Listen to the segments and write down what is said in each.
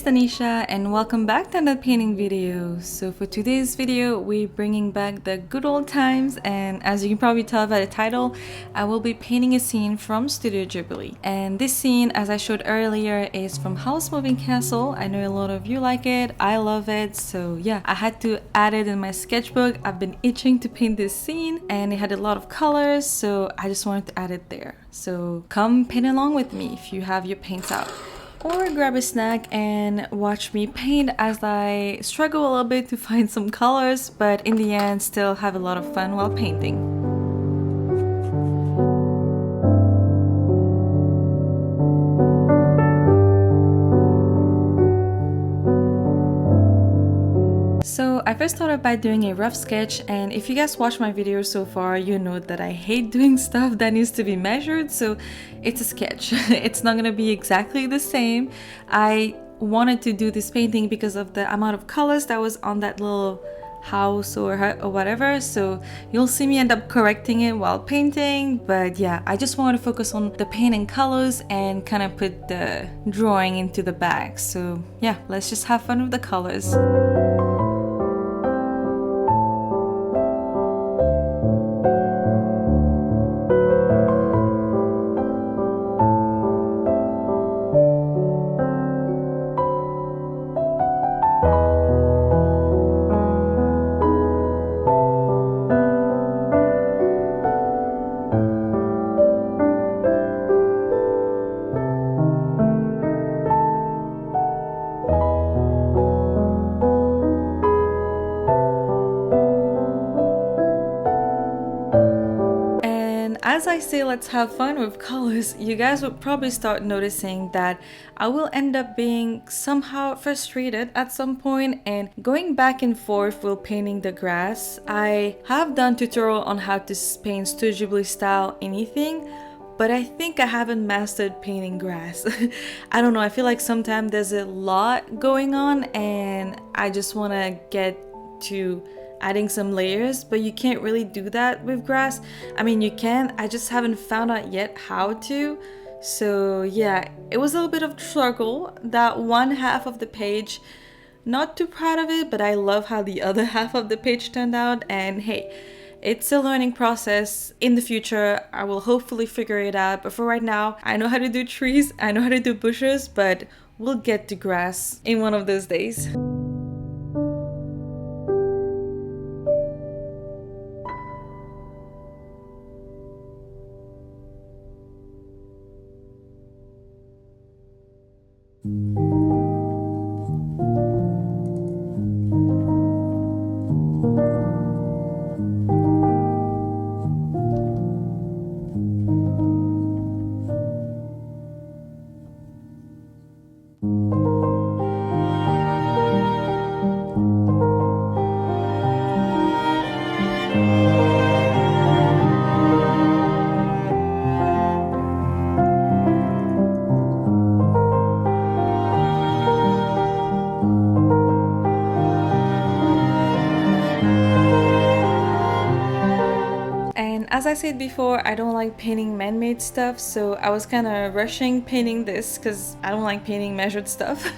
Tanisha and welcome back to another painting video. So for today's video, we're bringing back the good old times, and as you can probably tell by the title, I will be painting a scene from Studio Ghibli. And this scene, as I showed earlier, is from Howl's Moving Castle. I know a lot of you like it, I love it, so yeah, I had to add it in my sketchbook. I've been itching to paint this scene and it had a lot of colors, so I just wanted to add it there. So come paint along with me if you have your paints out. Or grab a snack and watch me paint as I struggle a little bit to find some colors, but in the end still have a lot of fun while painting. So I first started by doing a rough sketch, and if you guys watch my videos so far, you know that I hate doing stuff that needs to be measured, so it's a sketch. It's not gonna be exactly the same. I wanted to do this painting because of the amount of colors that was on that little house or whatever, so you'll see me end up correcting it while painting, but yeah, I just wanted to focus on the paint and colors and kind of put the drawing into the back. So yeah, let's just have fun with the colors. As I say let's have fun with colors, you guys would probably start noticing that I will end up being somehow frustrated at some point and going back and forth while painting the grass. I have done tutorial on how to paint Studio Ghibli style anything, but I think I haven't mastered painting grass. I don't know, I feel like sometimes there's a lot going on and I just want to get to adding some layers, but you can't really do that with grass. I mean, you can, I just haven't found out yet how to. So yeah, it was a little bit of struggle. That one half of the page, not too proud of it, but I love how the other half of the page turned out. And hey, it's a learning process. In the future, I will hopefully figure it out, but for right now, I know how to do trees, I know how to do bushes, but we'll get to grass in one of those days. As I said before, I don't like painting man-made stuff, so I was kind of rushing painting this because I don't like painting measured stuff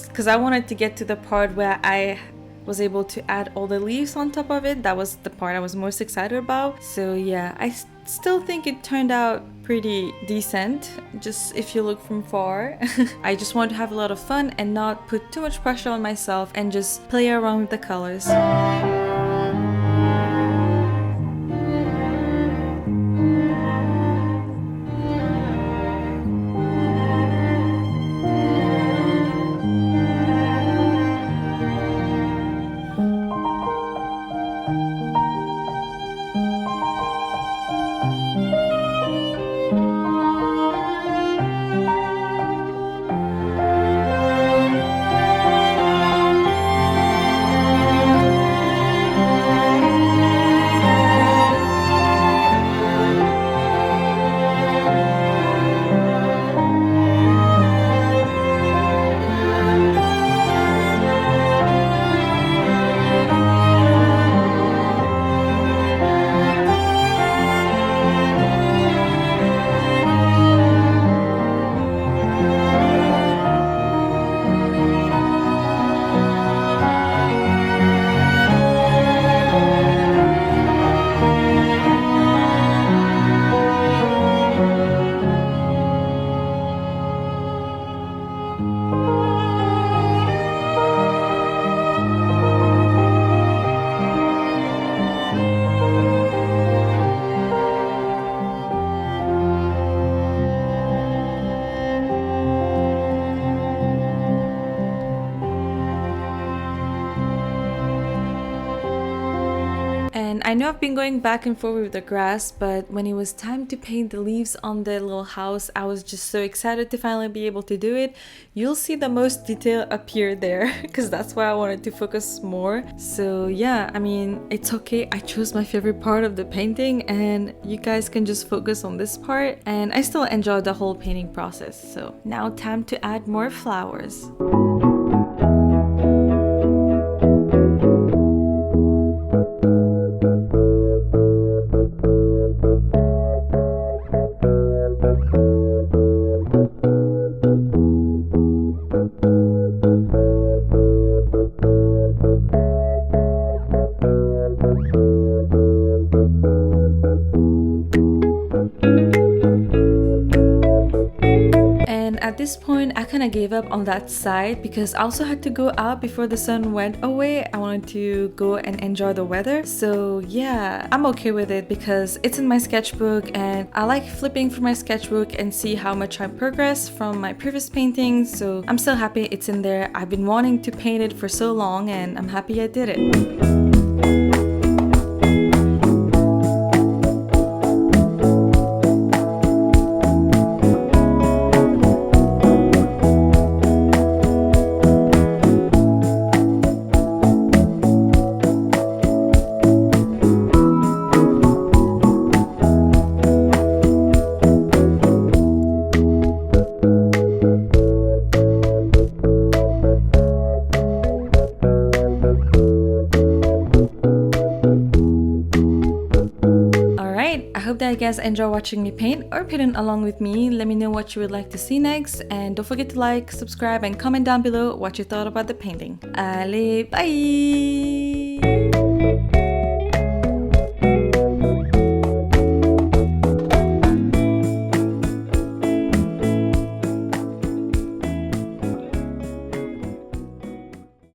because I wanted to get to the part where I was able to add all the leaves on top of it. That was the part I was most excited about. So yeah, I still think it turned out pretty decent, just if you look from far. I just wanted to have a lot of fun and not put too much pressure on myself and just play around with the colors. And I know I've been going back and forth with the grass, but when it was time to paint the leaves on the little house, I was just so excited to finally be able to do it. You'll see the most detail appear there because that's why I wanted to focus more. So yeah, I mean, it's okay. I chose my favorite part of the painting and you guys can just focus on this part, and I still enjoyed the whole painting process. So now time to add more flowers. At this point, I kind of gave up on that side because I also had to go out before the sun went away. I wanted to go and enjoy the weather. So yeah, I'm okay with it because it's in my sketchbook and I like flipping through my sketchbook and see how much I progressed from my previous paintings. So I'm still happy it's in there. I've been wanting to paint it for so long and I'm happy I did it. I hope that you guys enjoy watching me paint or painting along with me. Let me know what you would like to see next, and don't forget to like, subscribe, and comment down below what you thought about the painting. Allez, bye!